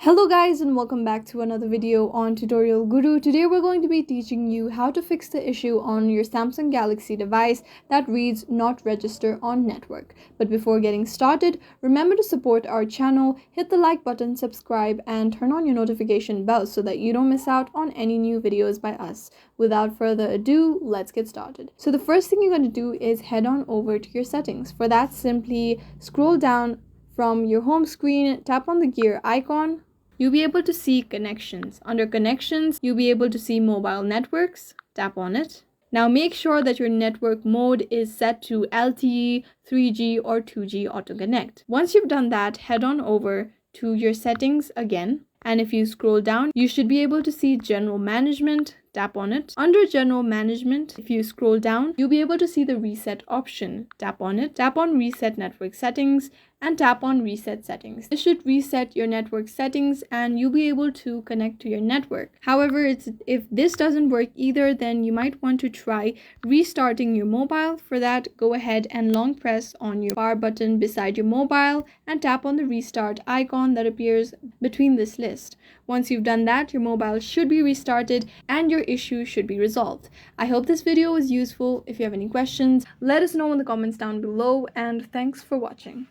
Hello guys and welcome back to another video on Tutorial Guru. Today we're going to be teaching you how to fix the issue on your Samsung Galaxy device that reads not register on network. But before getting started, remember to support our channel, hit the like button, subscribe and turn on your notification bell so that you don't miss out on any new videos by us. Without further ado, let's get started. So the first thing you're going to do is head on over to your settings. For that, simply scroll down from your home screen, tap on the gear icon. You'll be able to see connections. Under connections, you'll be able to see mobile networks. Tap on it. Now make sure that your network mode is set to LTE, 3G or 2G Auto Connect. Once you've done that, head on over to your settings again. And if you scroll down, you should be able to see General Management. Tap on it. Under General Management, if you scroll down, you'll be able to see the Reset option. Tap on it. Tap on Reset Network Settings and tap on Reset Settings. This should reset your network settings and you'll be able to connect to your network. However, if this doesn't work either, then you might want to try restarting your mobile. For that, go ahead and long press on your power button beside your mobile and tap on the restart icon that appears between this list. Once you've done that, your mobile should be restarted and your issue should be resolved. I hope this video was useful. If you have any questions, let us know in the comments down below, and thanks for watching.